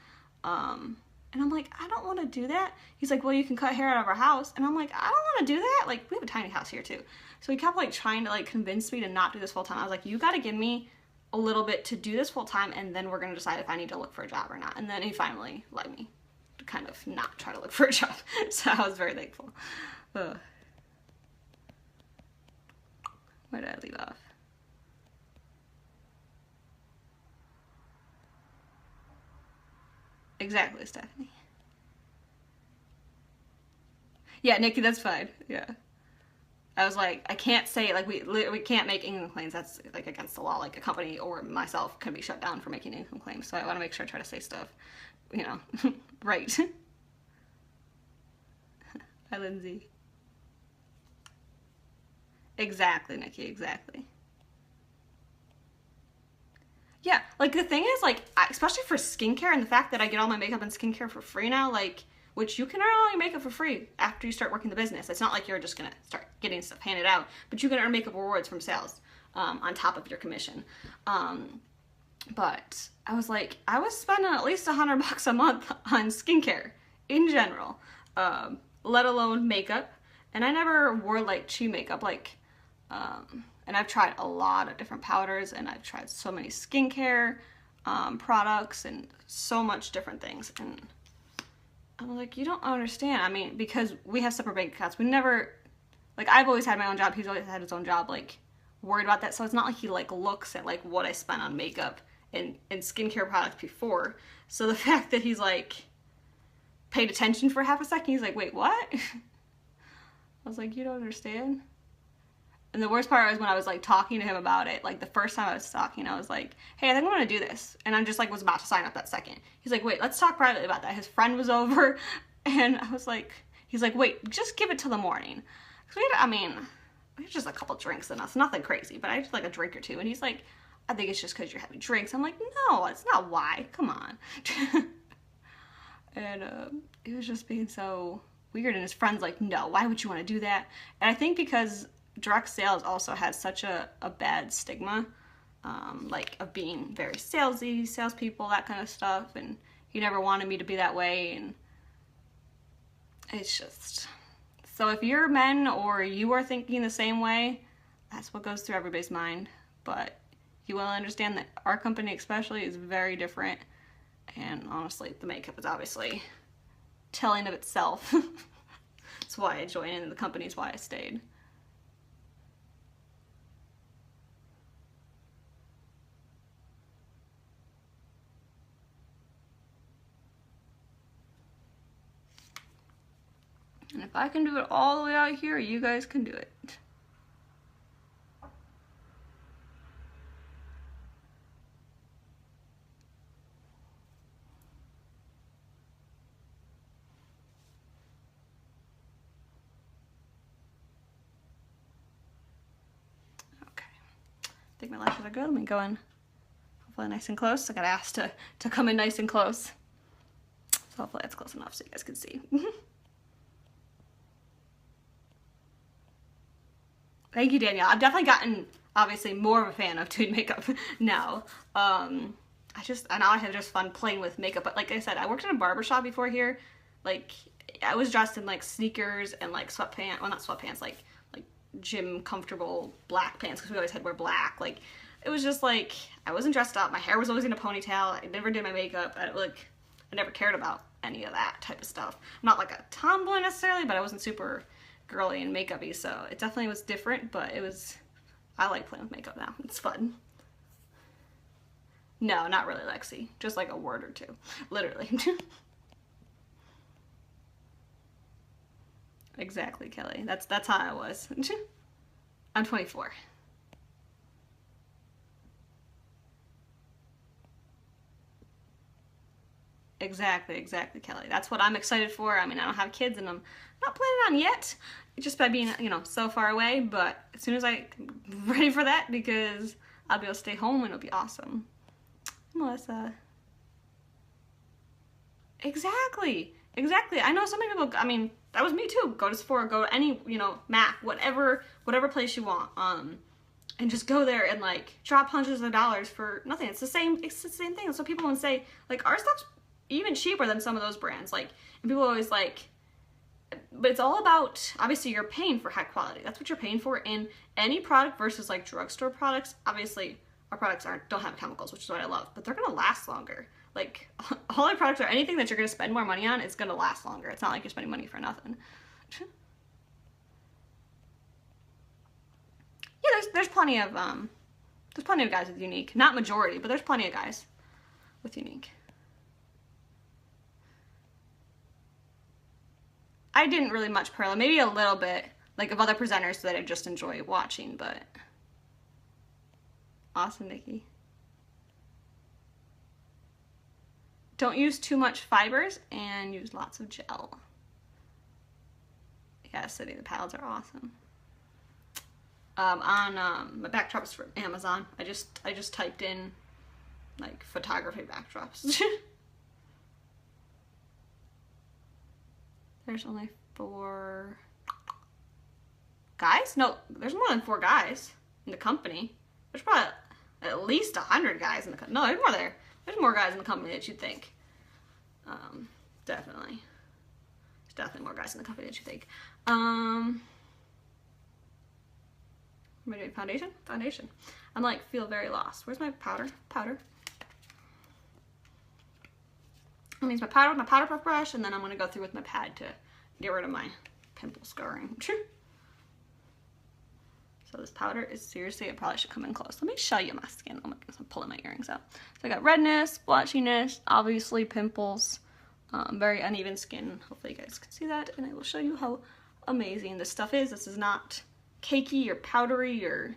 And I'm like, I don't want to do that. He's like, well, you can cut hair out of our house. And I'm like, I don't want to do that. Like, we have a tiny house here too. So he kept like trying to like convince me to not do this full time. I was like, you got to give me a little bit to do this full time, and then we're going to decide if I need to look for a job or not. And then he finally let me to kind of not try to look for a job. So I was very thankful. Ugh. Where did I leave off? Exactly, Stephanie. Yeah, Nikki, that's fine. Yeah. I was like, I can't say, like, we can't make income claims. That's, like, against the law. Like, a company or myself can be shut down for making income claims. So I want to make sure I try to say stuff, you know, right. Hi, Lindsay. Exactly, Nikki, exactly. Yeah, like, the thing is, like, especially for skincare, and the fact that I get all my makeup and skincare for free now, like, which you can earn all your makeup for free after you start working the business. It's not like you're just gonna start getting stuff handed out, but you can earn makeup rewards from sales on top of your commission. But I was like, I was spending at least $100 a month on skincare in general, let alone makeup. And I never wore like cheap makeup, like, and I've tried a lot of different powders, and I've tried so many skincare products and so much different things. And I was like, you don't understand. I mean, because we have separate bank accounts, we never, like, I've always had my own job, he's always had his own job, like, worried about that. So it's not like he, like, looks at, like, what I spent on makeup and skincare products before. So the fact that he's, like, paid attention for half a second, he's like, wait, what? I was like, you don't understand? And the worst part was when I was, like, talking to him about it, like, the first time I was talking, I was like, hey, I think I'm gonna do this. And I just, like, was about to sign up that second. He's like, wait, let's talk privately about that. His friend was over, and I was like, he's like, wait, just give it till the morning. Cause we had just a couple drinks in us, nothing crazy, but I just, like, a drink or two. And he's like, I think it's just because you're having drinks. I'm like, no, it's not why, come on. And it was just being so weird, and his friend's like, no, why would you want to do that? And I think because direct sales also has such a bad stigma, like, of being very salesy, salespeople, that kind of stuff, and he never wanted me to be that way, and it's just, so if you're men or you are thinking the same way, that's what goes through everybody's mind. But you will understand that our company especially is very different, and honestly, the makeup is obviously telling of itself. That's why I joined, and the company is why I stayed. And if I can do it all the way out here, you guys can do it. Okay. I think my lashes are good. Let me go in hopefully nice and close. I got asked to come in nice and close. So hopefully that's close enough so you guys can see. Thank you, Danielle. I've definitely gotten, obviously, more of a fan of doing makeup now. I now I have just fun playing with makeup. But like I said, I worked in a barbershop before here. Like, I was dressed in, like, sneakers and, like, sweatpants. Well, not sweatpants, like gym comfortable black pants, because we always had to wear black. Like, it was just, like, I wasn't dressed up. My hair was always in a ponytail. I never did my makeup. I never cared about any of that type of stuff. I'm not, like, a tomboy necessarily, but I wasn't super girly and makeup-y, so it definitely was different, but I like playing with makeup now. It's fun. No, not really, Lexi. Just like a word or two. Literally. Exactly, Kelly. That's how I was. I'm 24. Exactly, exactly, Kelly. That's what I'm excited for. I mean, I don't have kids and I'm not planning on yet, just by being, you know, so far away, but as soon as I'm ready for that, because I'll be able to stay home and it'll be awesome. Melissa. Exactly, exactly. I know so many people, I mean, that was me too. Go to Sephora, go to any, you know, MAC, whatever place you want, and just go there and like drop hundreds of dollars for nothing. It's the same thing. So people would say, like, our stuff's even cheaper than some of those brands. Like, and people always like, but it's all about, obviously you're paying for high quality. That's what you're paying for in any product versus like drugstore products. Obviously our products don't have chemicals, which is what I love, but they're gonna last longer. Like, all our products or anything that you're gonna spend more money on is gonna last longer. It's not like you're spending money for nothing. Yeah, there's plenty of guys with Unique. Not majority, but there's plenty of guys with Unique. I didn't really much parallel, maybe a little bit, like of other presenters that I just enjoy watching, but awesome, Nikki. Don't use too much fibers and use lots of gel. Yeah, City, the pads are awesome. On my backdrops from Amazon, I just typed in like photography backdrops. There's only 4 guys? No, there's more than 4 guys in the company. There's probably at least 100 guys in the company. No, there's more there. There's more guys in the company that you'd think. Definitely. There's definitely more guys in the company that you think. Am I doing foundation? Foundation. I'm like, feel very lost. Where's my powder? Powder. I'm gonna use my powder puff brush, and then I'm gonna go through with my pad to get rid of my pimple scarring. So this powder is seriously, it probably should come in close. Let me show you my skin. Oh my goodness, I'm pulling my earrings out. So I got redness, blotchiness, obviously pimples, very uneven skin. Hopefully you guys can see that, and I will show you how amazing this stuff is. This is not cakey or powdery or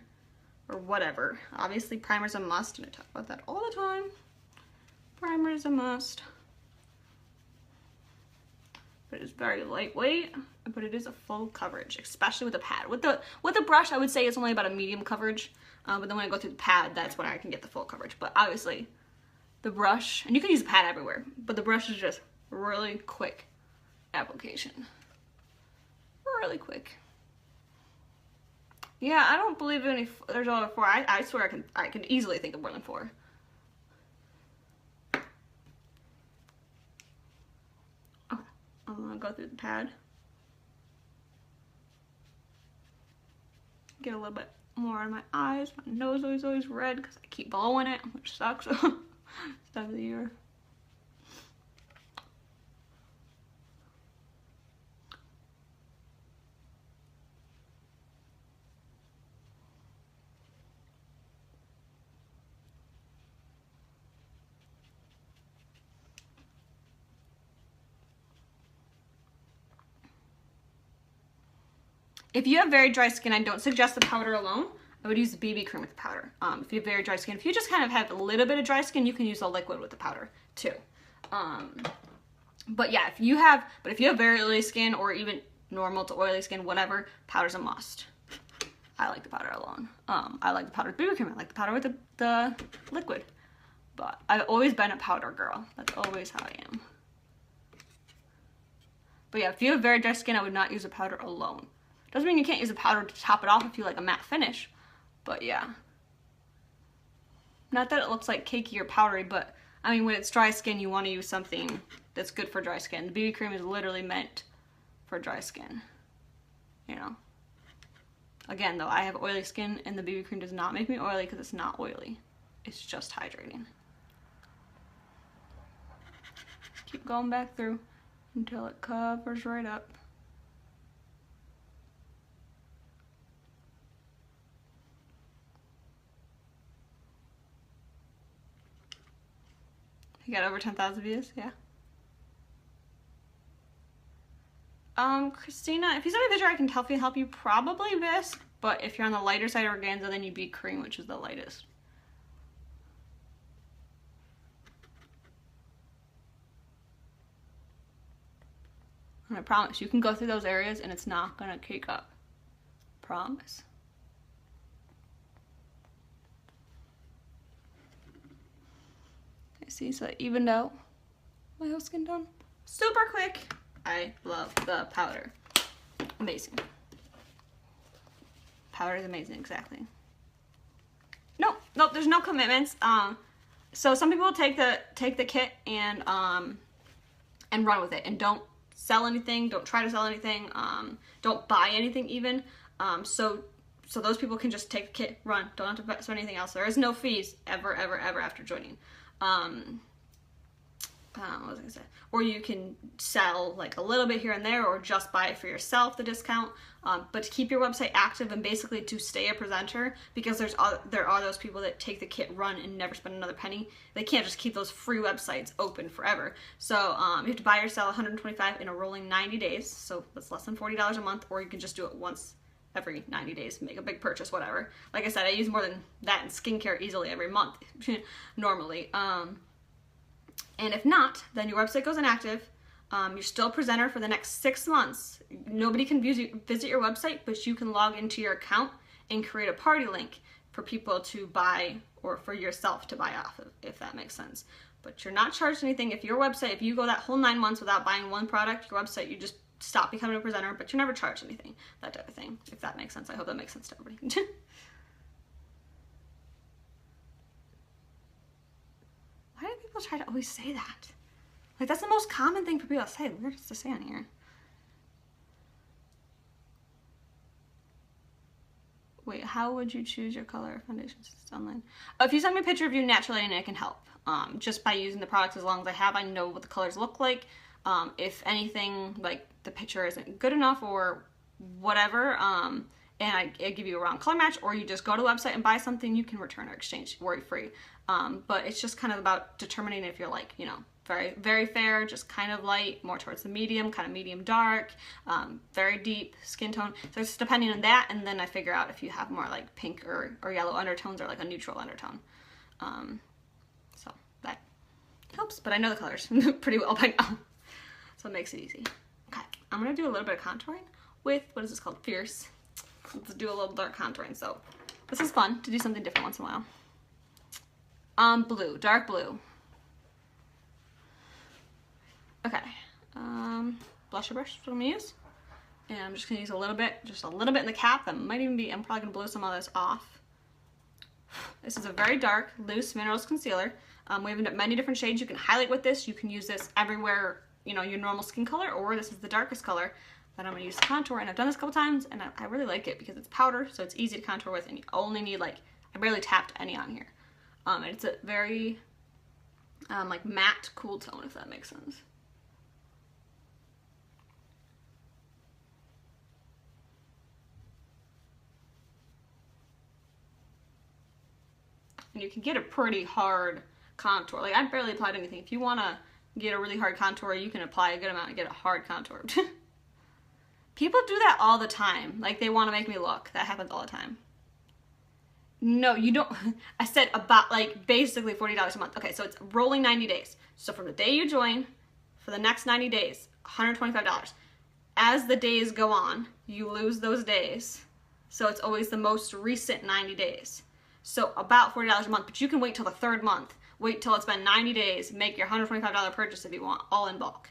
whatever. Obviously primer's a must, and I talk about that all the time. Primer is a must. But it's very lightweight, but it is a full coverage, especially with the pad. With the brush, I would say it's only about a medium coverage, but then when I go through the pad, that's when I can get the full coverage. But obviously, the brush, and you can use the pad everywhere, but the brush is just really quick application. Really quick. Yeah, I don't believe there's only 4. I swear I can easily think of more than 4. I'm gonna go through the pad. Get a little bit more on my eyes. My nose is always red because I keep blowing it, which sucks. This time of the year. If you have very dry skin, I don't suggest the powder alone. I would use the BB cream with the powder. If you have very dry skin, if you just kind of have a little bit of dry skin, you can use the liquid with the powder too. But yeah, if you have very oily skin or even normal to oily skin, whatever, powder's a must. I like the powder alone. I like the powder with BB cream. I like the powder with the liquid. But I've always been a powder girl. That's always how I am. But yeah, if you have very dry skin, I would not use a powder alone. Doesn't mean you can't use a powder to top it off if you like a matte finish, but yeah. Not that it looks like cakey or powdery, but I mean, when it's dry skin, you want to use something that's good for dry skin. The BB cream is literally meant for dry skin, you know. Again, though, I have oily skin, and the BB cream does not make me oily because it's not oily. It's just hydrating. Keep going back through until it covers right up. You got over 10,000 views, yeah. Christina, if you send me a picture, I can help you probably bisque, but if you're on the lighter side of organza, then you'd be cream, which is the lightest. And I promise, you can go through those areas and it's not gonna cake up. Promise. Okay, see, so that evened out my whole skin tone. Super quick. I love the powder. Amazing. Powder is amazing, exactly. Nope, there's no commitments. So some people take the kit and run with it and don't sell anything, don't try to sell anything, don't buy anything even. So those people can just take the kit, run, don't have to spend anything else. There is no fees ever after joining. What was I gonna say? Or you can sell like a little bit here and there, or just buy it for yourself, the discount. But to keep your website active and basically to stay a presenter, because there are those people that take the kit, run, and never spend another penny. They can't just keep those free websites open forever. So you have to buy or sell 125 in a rolling 90 days. So that's less than $40 a month, or you can just do it once every 90 days, make a big purchase, whatever. Like I said, I use more than that in skincare easily every month, normally. And if not, then your website goes inactive. You're still a presenter for the next 6 months. Nobody can visit your website, but you can log into your account and create a party link for people to buy, or for yourself to buy off of, if that makes sense. But you're not charged anything. If you go that whole 9 months without buying one product, your website, you just stop becoming a presenter, but you're never charged anything. That type of thing, if that makes sense. I hope that makes sense to everybody. Why do people try to always say that? Like, that's the most common thing for people to say. Weird to say on here. Wait, how would you choose your color foundation since it's online? If you send me a picture of you naturally, and it can help. Just by using the products, as long as I know what the colors look like. If anything, like the picture isn't good enough or whatever, and I give you a wrong color match, or you just go to the website and buy something, you can return or exchange worry-free. But it's just kind of about determining if you're like, very, very fair, just kind of light, more towards the medium, kind of medium dark, very deep skin tone. So it's depending on that, and then I figure out if you have more like pink or yellow undertones, or like a neutral undertone. So that helps, but I know the colors pretty well by now. So it makes it easy. Okay, I'm gonna do a little bit of contouring with, what is this called? Fierce. Let's do a little dark contouring. So this is fun to do something different once in a while. Blue, dark blue. Okay, blusher brush is what I'm gonna use. And I'm just gonna use a little bit in the cap. That might even be, I'm probably gonna blow some of this off. This is a very dark, loose minerals concealer. We have many different shades. You can highlight with this. You can use this everywhere, your normal skin color, or this is the darkest color that I'm gonna use to contour. And I've done this a couple times, and I really like it because it's powder, so it's easy to contour with, and you only need I barely tapped any on here. And it's a very matte, cool tone, if that makes sense. And you can get a pretty hard contour. I barely applied anything. If you want to get a really hard contour, you can apply a good amount and get a hard contour. People do that all the time. They want to make me look. That happens all the time. No, you don't. I said about basically $40 a month. Okay, so it's rolling 90 days. So from the day you join, for the next 90 days, $125. As the days go on, you lose those days. So it's always the most recent 90 days. So about $40 a month, but you can wait till the 3rd month. Wait till it's been 90 days, make your $125 purchase if you want, all in bulk.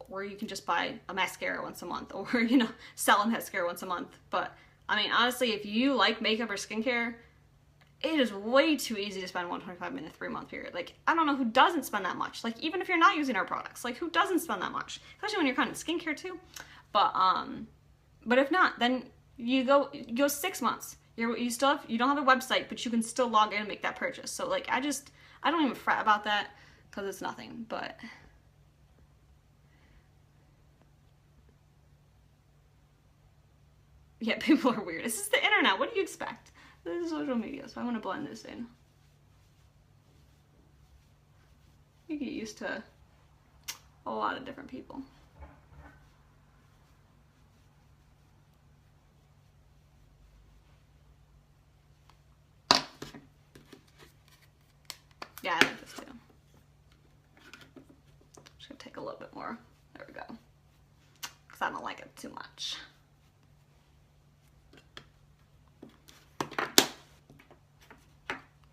Or you can just buy a mascara once a month, or, sell a mascara once a month. But, I mean, honestly, if you like makeup or skincare, it is way too easy to spend $125 in a 3-month period. I don't know who doesn't spend that much. Even if you're not using our products, who doesn't spend that much? Especially when you're kind of skincare too. But if not, then you go 6 months. You don't have a website, but you can still log in and make that purchase. So I don't even fret about that because it's nothing. But yeah, people are weird. This is the internet. What do you expect? This is social media, so I'm gonna blend this in. You get used to a lot of different people. Yeah, I like this too. Just gonna take a little bit more. There we go. I don't like it too much.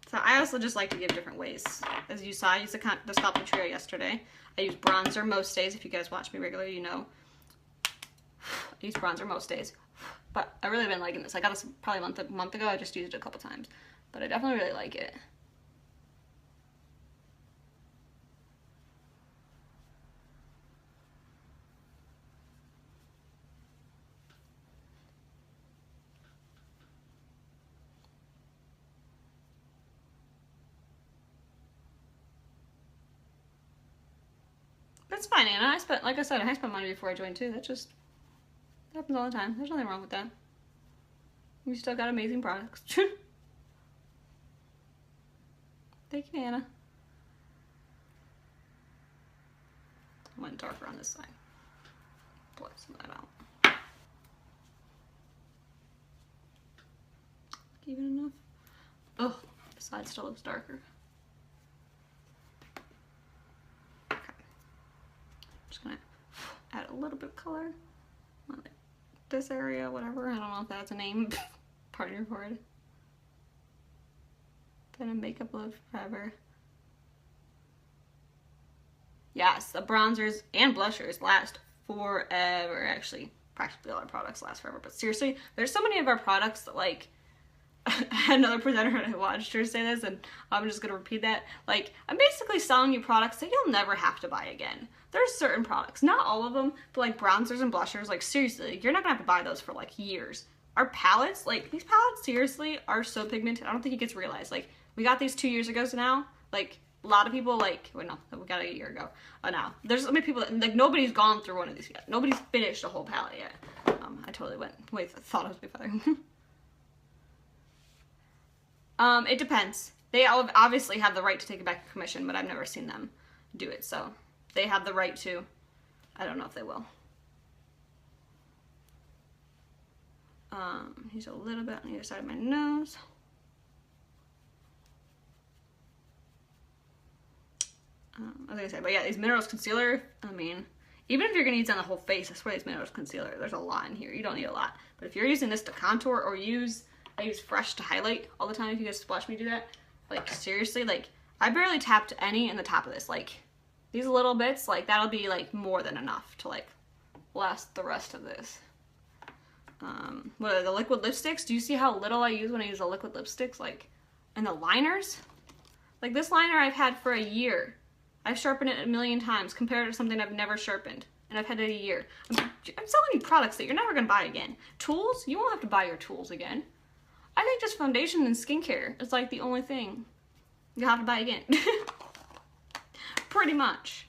So I also just like to give different ways. As you saw, I used the Sculpting Trio yesterday. I use bronzer most days. If you guys watch me regularly, you know. I use bronzer most days. But I really been liking this. I got this probably a month ago. I just used it a couple times. But I definitely really like it. That's fine, Anna. Like I said, I spent money before I joined too. That just happens all the time. There's nothing wrong with that. You still got amazing products. Thank you, Anna. I went darker on this side. Blot some of that out. Even enough. Oh, the side still looks darker. Okay. Just gonna add a little bit of color on like this area, whatever. I don't know if that's a name. Part of your forehead. Then a makeup live forever. Yes, the bronzers and blushers last forever. Actually, practically all our products last forever. But seriously, there's so many of our products that, like, I had another presenter and I watched her say this, and I'm just gonna repeat that. Like, I'm basically selling you products that you'll never have to buy again. There's certain products, not all of them, but like bronzers and blushers, like seriously, you're not gonna have to buy those for like years. Our palettes, like these palettes seriously are so pigmented. I don't think it gets realized. Like, we got these 2 years ago, so now, like, a lot of people, like, wait, no, we got it a year ago. Now, there's so many people that, like, nobody's gone through one of these yet. Nobody's finished a whole palette yet. I totally thought it was before. It depends. They obviously have the right to take it back to commission, but I've never seen them do it, so they have the right to. I don't know if they will. Use a little bit on either side of my nose. I was gonna say, but yeah, these Minerals Concealer, I mean, even if you're gonna use it on the whole face, I swear these Minerals Concealer, there's a lot in here. You don't need a lot. But if you're using this to contour or I use Fresh to highlight all the time if you guys watch me do that. Like, seriously, like, I barely tapped any in the top of this. Like, these little bits, like, that'll be, like, more than enough to, like, last the rest of this. What are the liquid lipsticks? Do you see how little I use when I use the liquid lipsticks? Like, and the liners? Like, this liner I've had for a year. I've sharpened it a million times compared to something I've never sharpened. And I've had it a year. I'm selling you products that you're never going to buy again. Tools? You won't have to buy your tools again. I think just foundation and skincare is like the only thing you have to buy again. Pretty much.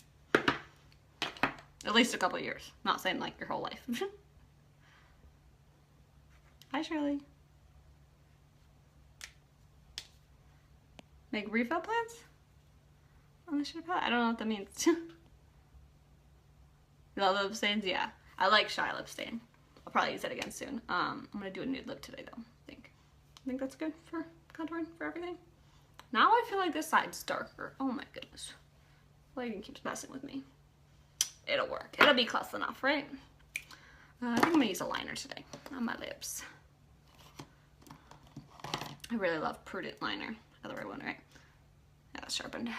At least a couple of years. Not saying like your whole life. Hi, Shirley. Make refill plans? On the shade palette? I don't know what that means. The lip stains? Yeah. I like Shy Lip Stain. I'll probably use that again soon. I'm gonna do a nude lip today though, I think that's good for contouring for everything. Now I feel like this side's darker. Oh my goodness. Lighting keeps messing with me. It'll work. It'll be close enough, right? I think I'm gonna use a liner today on my lips. I really love Prudent liner. Other right one, right? Yeah, that's sharpened.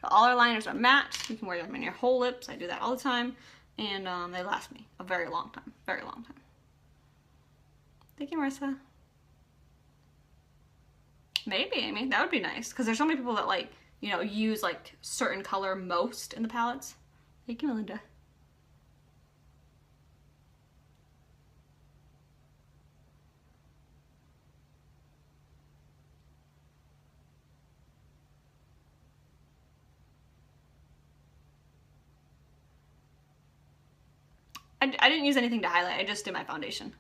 So all our liners are matte. You can wear them in your whole lips. I do that all the time. And they last me a very long time. Very long time. Thank you, Marissa. Maybe, Amy. That would be nice. Because there's so many people that, like, you know, use, like, certain color most in the palettes. Thank you, Melinda. I didn't use anything to highlight. I just did my foundation.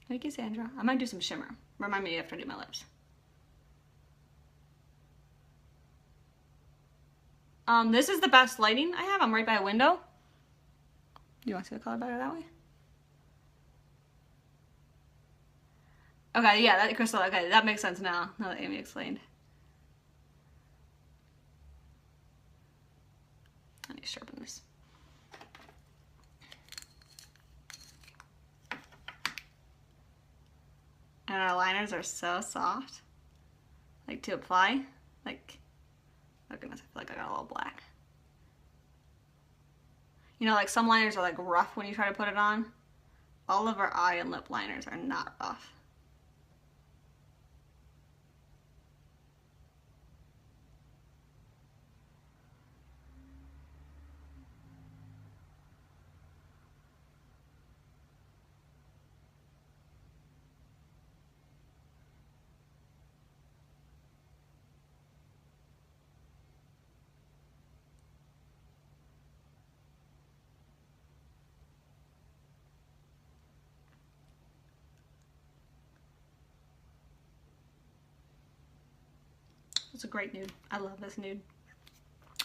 Thank you, Sandra. I might do some shimmer. Remind me after I do my lips. This is the best lighting I have. I'm right by a window. You want to see the color better that way? Okay, yeah, that crystal. Okay, that makes sense now that Amy explained. I need to sharpen this. And our liners are so soft. Like to apply. Like, oh goodness, I feel like I got a little black. You know, like some liners are like rough when you try to put it on. All of our eye and lip liners are not rough. It's a great nude. I love this nude.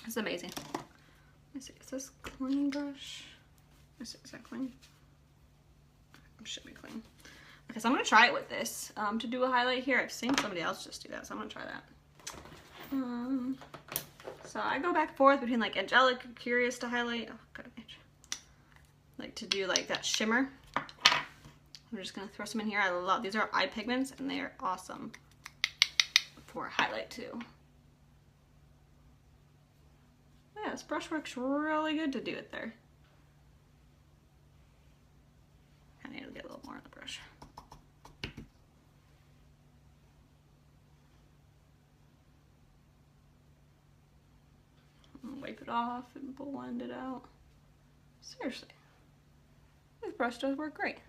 It's amazing. Let's see, is this clean brush? Is that clean? It should be clean. Okay, so I'm gonna try it with this to do a highlight here. I've seen somebody else just do that, so I'm gonna try that. So I go back and forth between like angelic, curious to highlight. Oh, got an itch. Like to do like that shimmer. I'm just gonna throw some in here. I love these are eye pigments and they are awesome for highlight too. Yeah, this brush works really good to do it there. I need to get a little more on the brush. Wipe it off and blend it out. Seriously, this brush does work great.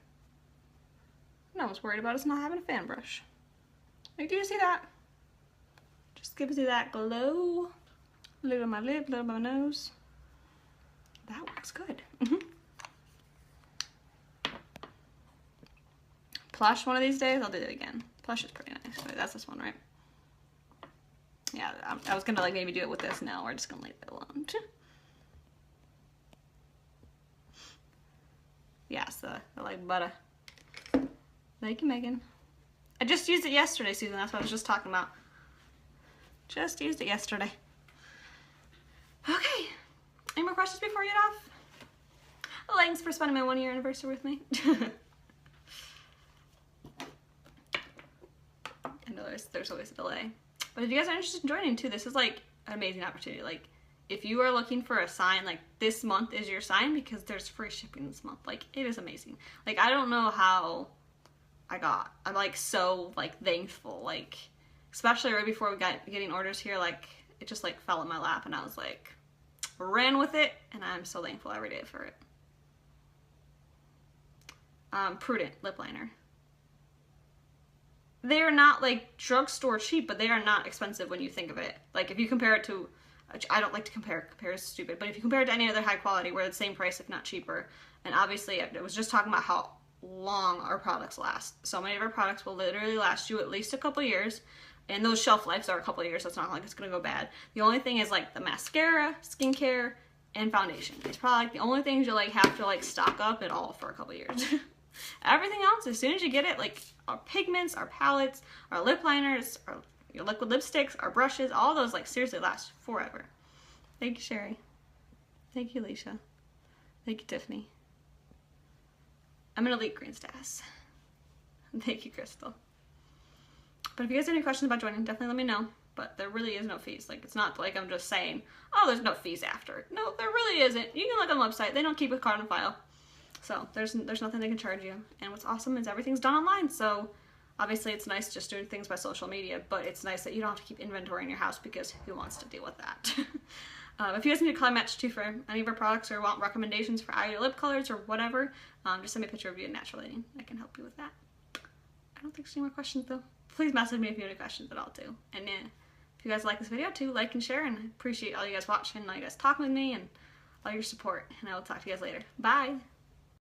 And I was worried about us not having a fan brush. Like, do you see that? Just gives you that glow. A little on my lip, a little on my nose. That works good. Plush one of these days, I'll do it again. Plush is pretty nice. Wait, that's this one, right? Yeah, I was gonna like maybe do it with this. Now we're just gonna leave it alone. Yeah, so I like butter. Thank you, Megan. I just used it yesterday, Susan. That's what I was just talking about. Just used it yesterday. Okay. Any more questions before we get off? Thanks for spending my 1-year anniversary with me. I know there's always a delay. But if you guys are interested in joining too, this is like an amazing opportunity. Like, if you are looking for a sign, like this month is your sign because there's free shipping this month. Like, it is amazing. Like, I don't know how I'm like so like thankful. Like, especially right before we got getting orders here, like it just like fell in my lap and I was like, ran with it, and I'm so thankful every day for it. Prudent lip liner. They're not like drugstore cheap, but they are not expensive when you think of it. Like, if you compare it to, I don't like to compare is stupid, but if you compare it to any other high quality, we're the same price, if not cheaper. And obviously, I was just talking about how long our products last. So many of our products will literally last you at least a couple years, and those shelf lives are a couple years, so it's not like it's gonna go bad. The only thing is like the mascara, skincare, and foundation. It's probably like the only things you like have to like stock up at all for a couple years. Everything else, as soon as you get it, like our pigments, our palettes, our lip liners, your liquid lipsticks, our brushes, all those like seriously last forever. Thank you, Sherry. Thank you, Alicia. Thank you, Tiffany. I'm gonna leak green status. Thank you, Crystal. But if you guys have any questions about joining, definitely let me know. But there really is no fees. Like, it's not like I'm just saying, oh, there's no fees after. No, there really isn't. You can look on the website. They don't keep a card on file. So there's nothing they can charge you. And what's awesome is everything's done online. So obviously it's nice just doing things by social media, but it's nice that you don't have to keep inventory in your house because who wants to deal with that? If you guys need a color match too for any of our products or want recommendations for eye or lip colors or whatever, just send me a picture of you in natural lighting. I can help you with that. I don't think there's any more questions though. Please message me if you have any questions at all too. And if you guys like this video too, like and share, and I appreciate all you guys watching, all you guys talking with me, and all your support. And I will talk to you guys later. Bye!